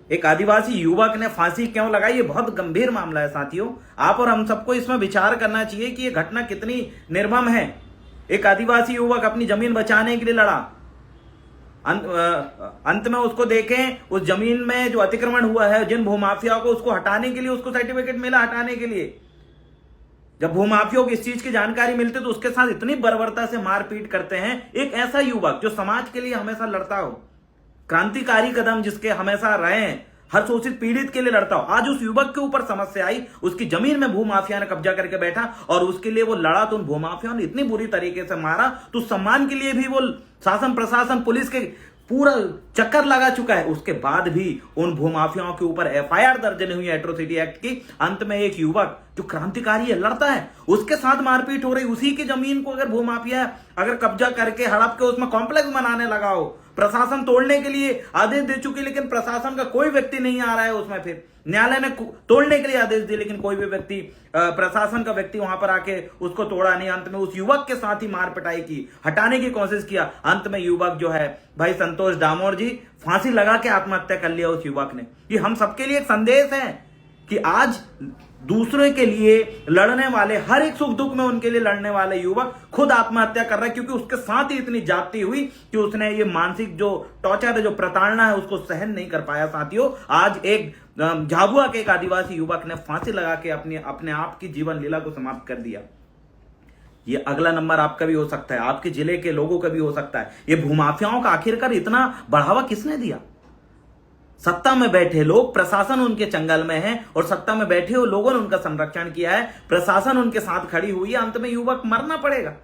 एक आदिवासी युवक ने फांसी क्यों लगाई, ये बहुत गंभीर मामला है साथियों। आप और हम सबको इसमें विचार करना चाहिए कि ये घटना कितनी निर्मम है। एक आदिवासी युवक अपनी जमीन बचाने के लिए लड़ा, अंत में उसको देखें, उस जमीन में जो अतिक्रमण हुआ है जिन भूमाफियाओं को, उसको हटाने के लिए उसको सर्टिफिकेट मिला हटाने के लिए। जब भूमाफियों को इस चीज की जानकारी मिलती तो उसके साथ इतनी बर्बरता से मारपीट करते हैं। एक ऐसा युवक जो समाज के लिए हमेशा लड़ता हो, क्रांतिकारी कदम जिसके हमेशा रहे हैं, हर शोषित पीड़ित के लिए लड़ता हो, आज उस युवक के ऊपर समस्या आई, उसकी जमीन में भूमाफिया ने कब्जा करके बैठा और उसके लिए वो लड़ा तो उन भूमाफियाओं ने इतनी बुरी तरीके से मारा तो सम्मान के लिए भी वो शासन प्रशासन पुलिस के पूरा चक्कर लगा चुका है। उसके बाद भी उन भूमाफियाओं के ऊपर एफआईआर दर्ज नहीं हुई एट्रोसिटी एक्ट की। अंत में एक युवक जो क्रांतिकारी है, लड़ता है, उसके साथ मारपीट हो रही। उसी की जमीन को अगर भूमाफिया अगर कब्जा करके हड़प के उसमें कॉम्प्लेक्स बनाने लगा हो, प्रशासन तोड़ने के लिए आदेश दे चुकी, लेकिन प्रशासन का कोई व्यक्ति नहीं आ रहा है उसमें। फिर न्यायालय ने तोड़ने के लिए आदेश दिए लेकिन कोई भी व्यक्ति, प्रशासन का व्यक्ति वहां पर आके उसको तोड़ा नहीं। अंत में उस युवक के साथ ही मार पिटाई की, हटाने की कोशिश किया। अंत में युवक जो है भाई संतोष डामोर जी, फांसी लगा के आत्महत्या कर लिया उस युवक ने। ये हम सबके लिए एक संदेश है कि आज दूसरे के लिए लड़ने वाले, हर एक सुख दुख में उनके लिए लड़ने वाले युवक खुद आत्महत्या कर रहा है क्योंकि उसके साथ ही इतनी जाति हुई कि उसने ये मानसिक जो टॉर्चर है, जो प्रताड़ना है, उसको सहन नहीं कर पाया। साथियों, आज एक झाबुआ के एक आदिवासी युवक ने फांसी लगा के अपने आप की जीवन लीला को समाप्त कर दिया। ये अगला नंबर आपका भी हो सकता है, आपके जिले के लोगों का भी हो सकता है। ये भूमाफियाओं का आखिरकार इतना बढ़ावा किसने दिया? सत्ता में बैठे लोग, प्रशासन उनके चंगल में है और सत्ता में बैठे हुए लोगों ने उनका संरक्षण किया है, प्रशासन उनके साथ खड़ी हुई है। अंत में युवक मरना पड़ेगा।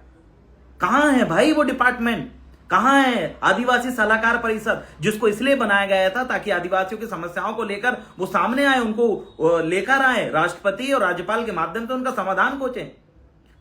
कहां है भाई वो डिपार्टमेंट? कहां है आदिवासी सलाहकार परिषद, जिसको इसलिए बनाया गया था ताकि आदिवासियों की समस्याओं को लेकर वो सामने आए, उनको लेकर आए, राष्ट्रपति और राज्यपाल के माध्यम से उनका समाधान खोजें।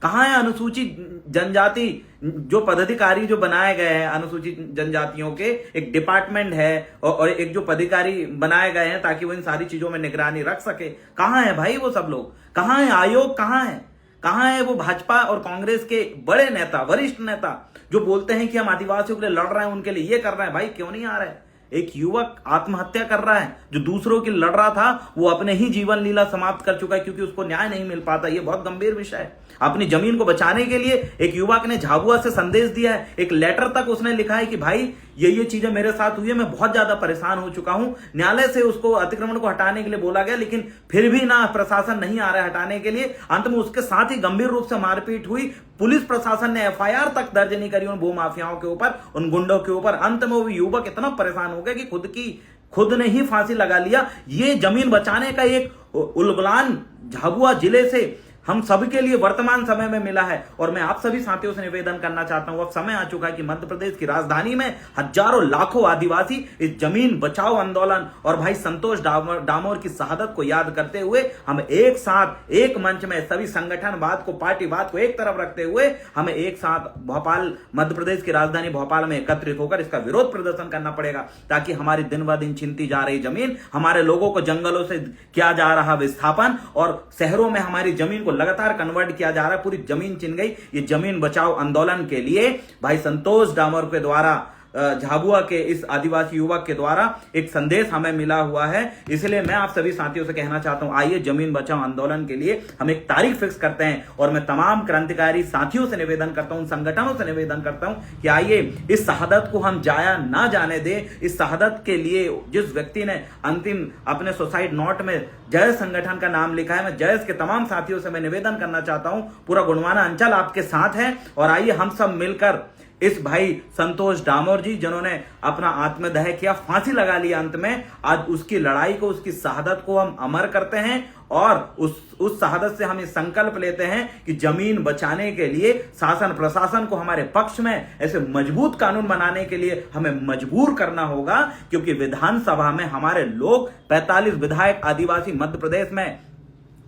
कहां है अनुसूचित जनजाति जो पदाधिकारी जो बनाए गए हैं, अनुसूचित जनजातियों के एक डिपार्टमेंट है और एक जो पदाधिकारी बनाए गए हैं ताकि वो इन सारी चीजों में निगरानी रख सके? कहां है भाई वो सब लोग? कहां है आयोग? कहां है? कहां है वो भाजपा और कांग्रेस के बड़े नेता, वरिष्ठ नेता जो बोलते हैं कि हम आदिवासियों के लिए लड़ रहे हैं, उनके लिए ये कर रहे हैं? भाई क्यों नहीं आ रहे? एक युवक आत्महत्या कर रहा है, जो दूसरों के लड़ रहा था वो अपने ही जीवन लीला समाप्त कर चुका है क्योंकि उसको न्याय नहीं मिल पाता। ये बहुत गंभीर विषय है। अपनी जमीन को बचाने के लिए एक युवक ने झाबुआ से संदेश दिया है, एक लेटर तक उसने लिखा है कि भाई ये चीजें मेरे साथ हुई है, मैं बहुत ज्यादा परेशान हो चुका हूं। न्यायालय से उसको अतिक्रमण को हटाने के लिए बोला गया लेकिन फिर भी ना प्रशासन नहीं आ रहा है हटाने के लिए। अंत में उसके साथ ही गंभीर रूप से मारपीट हुई। पुलिस प्रशासन ने एफआईआर तक दर्ज नहीं करी उन भूमाफियाओं के ऊपर, उन गुंडों के ऊपर। अंत में वो युवक इतना परेशान हो गया कि खुद ने ही फांसी लगा लिया। ये जमीन बचाने का एक उलगुलान झाबुआ जिले से हम सबके लिए वर्तमान समय में मिला है और मैं आप सभी साथियों से निवेदन करना चाहता हूं, अब समय आ चुका है कि मध्य प्रदेश की राजधानी में हजारों लाखों आदिवासी इस जमीन बचाओ आंदोलन और भाई संतोष डामोर की शहादत को याद करते हुए हम एक साथ एक मंच में सभी संगठनवाद को, पार्टीवाद को एक तरफ रखते हुए हमें एक साथ भोपाल, मध्य प्रदेश की राजधानी भोपाल में एकत्रित होकर इसका विरोध प्रदर्शन करना पड़ेगा ताकि हमारी दिन ब दिन छिनती जा रही जमीन, हमारे लोगों को जंगलों से किया जा रहा विस्थापन और शहरों में हमारी जमीन को लगातार कन्वर्ट किया जा रहा है, पूरी जमीन छिन गई। ये जमीन बचाओ आंदोलन के लिए भाई संतोष डामोर के द्वारा, झाबुआ के इस आदिवासी युवक के द्वारा एक संदेश हमें मिला हुआ है। इसलिए मैं आप सभी साथियों से कहना चाहता हूं, आइए जमीन बचाओ आंदोलन के लिए हम एक तारीख फिक्स करते हैं और मैं तमाम क्रांतिकारी साथियों से निवेदन करता हूं, संगठनों से निवेदन करता हूं कि आइए इस शहादत को हम जाया ना जाने दें। इस शहादत के लिए जिस व्यक्ति ने अंतिम अपने सुसाइड नोट में जयस संगठन का नाम लिखा है, मैं जयस के तमाम साथियों से मैं निवेदन करना चाहता हूं, पूरा गुणवाना अंचल आपके साथ है और आइए हम सब मिलकर इस भाई संतोष डामोर जी जिन्होंने अपना आत्मदाह किया, फांसी लगा लिया अंत में, आज उसकी लड़ाई को, उसकी शहादत को हम अमर करते हैं और उस शहादत से हम ये संकल्प लेते हैं कि जमीन बचाने के लिए शासन प्रशासन को हमारे पक्ष में ऐसे मजबूत कानून बनाने के लिए हमें मजबूर करना होगा क्योंकि विधानसभा में हमारे लोग 45 विधायक आदिवासी मध्य प्रदेश में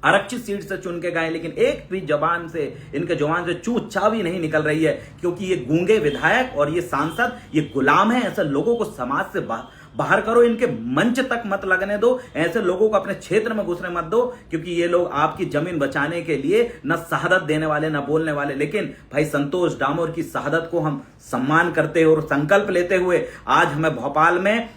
आरक्षित सीट से चुन के गए लेकिन एक भी जबान से, इनके जुबान से चू चा भी नहीं निकल रही है क्योंकि ये गूंगे विधायक और ये सांसद ये गुलाम है। ऐसे लोगों को समाज से बाहर करो, इनके मंच तक मत लगने दो, ऐसे लोगों को अपने क्षेत्र में घुसने मत दो क्योंकि ये लोग आपकी जमीन बचाने के लिए न शहादत देने वाले न बोलने वाले। लेकिन भाई संतोष डामोर की शहादत को हम सम्मान करते हुए और संकल्प लेते हुए आज हमें भोपाल में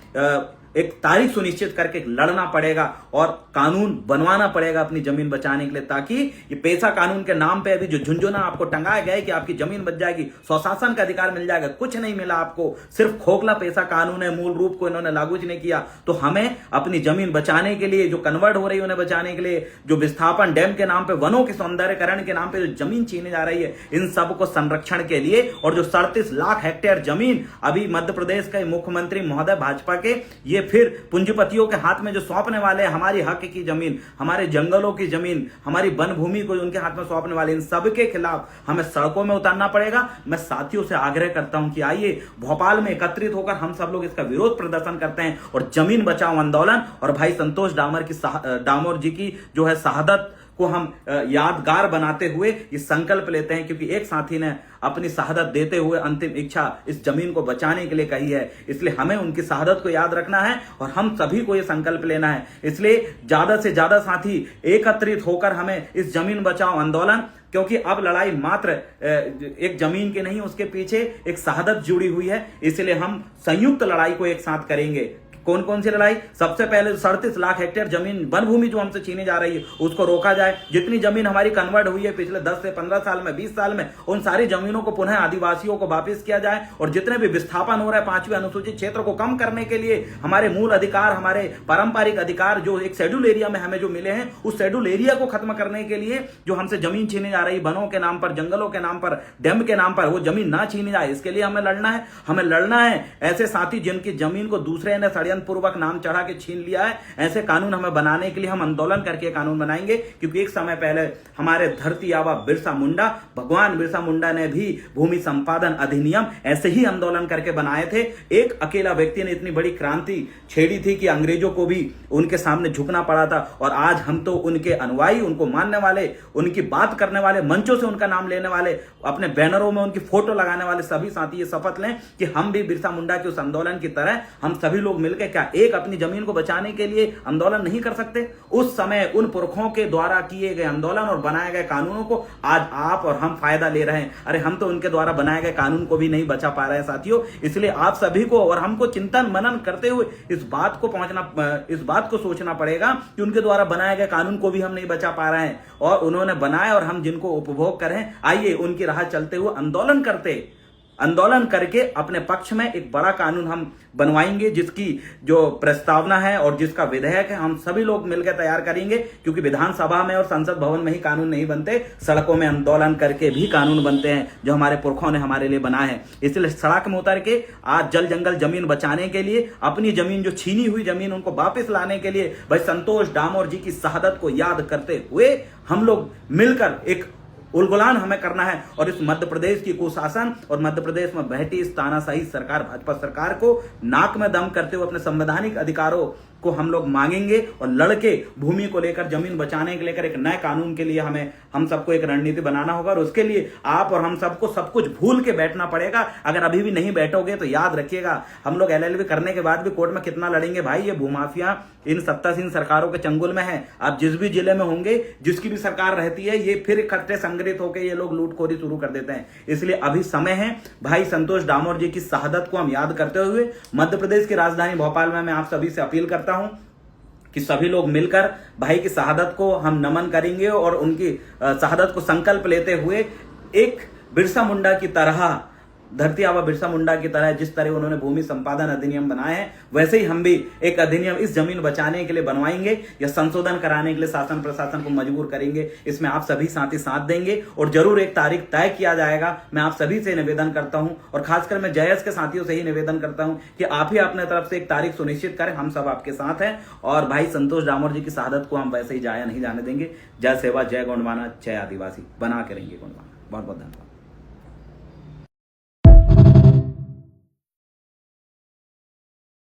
एक तारीख सुनिश्चित करके लड़ना पड़ेगा और कानून बनवाना पड़ेगा अपनी जमीन बचाने के लिए, ताकि ये पैसा कानून के नाम पे अभी जो झुंझुना आपको टंगाया गया है कि आपकी जमीन बच जाएगी, स्वशासन का अधिकार मिल जाएगा, कुछ नहीं मिला आपको, सिर्फ खोखला पैसा कानून है, मूल रूप को इन्होंने लागू नहीं किया। तो हमें अपनी जमीन बचाने के लिए, जो कन्वर्ट हो रही है उन्हें बचाने के लिए, जो विस्थापन डैम के नाम पे, वनों के सौंदर्यकरण के नाम पे जो जमीन छीनी जा रही है, इन सब को संरक्षण के लिए, और जो 37 लाख हेक्टेयर जमीन अभी मध्य प्रदेश के मुख्यमंत्री महोदय भाजपा के ये फिर पूंजीपतियों के हाथ में जो सौंपने वाले हैं, हमारी हक की जमीन, हमारे जंगलों की जमीन, हमारी वन भूमि को उनके हाथ में सौंपने वाले, इन सब के खिलाफ हमें सड़कों में उतारना पड़ेगा। मैं साथियों से आग्रह करता हूं कि आइए भोपाल में एकत्रित होकर हम सब लोग इसका विरोध प्रदर्शन करते हैं और जमीन बचाओ आंदोलन और भाई संतोष डामोर जी की जो है शहादत को हम यादगार बनाते हुए ये संकल्प लेते हैं, क्योंकि एक साथी ने अपनी शहादत देते हुए अंतिम इच्छा इस जमीन को बचाने के लिए कही है, इसलिए हमें उनकी शहादत को याद रखना है और हम सभी को ये संकल्प लेना है। इसलिए ज्यादा से ज्यादा साथी एकत्रित होकर हमें इस जमीन बचाओ आंदोलन, क्योंकि अब लड़ाई मात्र एक जमीन की नहीं, उसके पीछे एक शहादत जुड़ी हुई है, इसलिए हम संयुक्त लड़ाई को एक साथ करेंगे। कौन कौन सी लड़ाई? सबसे पहले 37 लाख हेक्टेयर जमीन वन भूमि जो हमसे छीनी जा रही है उसको रोका जाए। जितनी जमीन हमारी कन्वर्ट हुई है पिछले 10 से 15 साल में, 20 साल में, उन सारी जमीनों को पुनः आदिवासियों को वापस किया जाए। और जितने भी विस्थापन हो रहा है 5वीं अनुसूचित क्षेत्र को कम करने के लिए हमारे मूल अधिकार, हमारे पारंपरिक अधिकार जो एक शेड्यूल एरिया में हमें जो मिले हैं, उस शेड्यूल एरिया को खत्म करने के लिए जो हमसे जमीन छीनी जा रही है वनों के नाम पर, जंगलों के नाम पर, डैम के नाम पर, वो जमीन ना छीनी जाए, इसके लिए हमें लड़ना है। हमें लड़ना है ऐसे साथी जिनकी जमीन को दूसरे ने षड्यंत्र पूर्वक नाम चढ़ा के छीन लिया है, ऐसे कानून हमें बनाने के लिए हम आंदोलन करके कानून बनाएंगे। क्योंकि एक समय पहले हमारे धरती आबा बिरसा मुंडा, भगवान बिरसा मुंडा ने भी भूमि संपादन अधिनियम ऐसे ही आंदोलन करके बनाए थे। एक अकेला व्यक्ति ने इतनी बड़ी क्रांति छेड़ी थी कि अंग्रेजों को भी उनके सामने झुकना पड़ा था। और आज हम तो उनके अनुयायी, उनको मानने वाले, उनकी बात करने वाले, मंचों से उनका नाम लेने वाले, अपने बैनरों में उनकी फोटो लगाने वाले सभी साथी ये शपथ लें कि हम भी बिरसा मुंडा के उस आंदोलन की तरह हम सभी लोग मिलकर क्या एक अपनी जमीन को बचाने के लिए आंदोलन नहीं कर सकते? उस समय उन पुरखों के द्वारा किए गए आंदोलन और बनाए गए कानूनों को आज आप और हम फायदा ले रहे हैं। अरे हम तो उनके द्वारा बनाए गए कानून को भी नहीं बचा पा रहे हैं साथियों। इसलिए आप सभी को और हमको चिंतन मनन करते हुए इस बात को सोचना पड़ेगा कि उनके द्वारा बनाए गए कानून को भी हम नहीं बचा पा रहे हैं, और उन्होंने बनाए और हम जिनको उपभोग करें, आइए उनकी राह चलते हुए आंदोलन करके अपने पक्ष में एक बड़ा कानून हम बनवाएंगे, जिसकी जो प्रस्तावना है और जिसका विधेयक है हम सभी लोग मिलकर तैयार करेंगे। क्योंकि विधानसभा में और संसद भवन में ही कानून नहीं बनते, सड़कों में आंदोलन करके भी कानून बनते हैं जो हमारे पुरखों ने हमारे लिए बनाए हैं। इसलिए सड़क में उतर के आज जल जंगल जमीन बचाने के लिए, अपनी जमीन जो छीनी हुई जमीन उनको वापस लाने के लिए भाई संतोष डामोर जी की शहादत को याद करते हुए हम लोग मिलकर एक उलगुलान हमें करना है। और इस मध्य प्रदेश की कुशासन और मध्य प्रदेश में बैठी इस तानाशाही सरकार, भाजपा सरकार को नाक में दम करते हुए अपने संवैधानिक अधिकारों को हम लोग मांगेंगे और लड़के भूमि को लेकर, जमीन बचाने के लेकर एक नए कानून के लिए हम सबको एक रणनीति बनाना होगा। और उसके लिए आप और हम सबको सब कुछ भूल के बैठना पड़ेगा। अगर अभी भी नहीं बैठोगे तो याद रखिएगा, हम लोग LLB करने के बाद भी कोर्ट में कितना लड़ेंगे भाई। ये भूमाफिया इन सत्तासीन सरकारों के चंगुल में है। आप जिस भी जिले में होंगे, जिसकी भी सरकार रहती है, ये फिर इकट्ठे संग्रहित होकर ये लोग लूटखोरी शुरू कर देते हैं। इसलिए अभी समय है भाई संतोष डामोर जी की शहादत को हम याद करते हुए मध्य प्रदेश की राजधानी भोपाल में मैं आप सभी से अपील करता हूं कि सभी लोग मिलकर भाई की शहादत को हम नमन करेंगे और उनकी शहादत को संकल्प लेते हुए एक बिरसा मुंडा की तरह, धरती आबा बिरसा मुंडा की तरह जिस तरह उन्होंने भूमि संपादन अधिनियम बनाए हैं, वैसे ही हम भी एक अधिनियम इस जमीन बचाने के लिए बनवाएंगे या संशोधन कराने के लिए शासन प्रशासन को मजबूर करेंगे। इसमें आप सभी साथी साथ देंगे और जरूर एक तारीख तय किया जाएगा। मैं आप सभी से निवेदन करता हूं और खासकर मैं जयस के साथियों से ही निवेदन करता हूं कि आप ही अपने तरफ से एक तारीख सुनिश्चित करें। हम सब आपके साथ हैं और भाई संतोष डामोर जी की शहादत को हम वैसे ही जाया नहीं जाने देंगे। जय सेवा, जय गोंडवाना, जय आदिवासी, बना के रहेंगे गोंडवाना। बहुत बहुत धन्यवाद।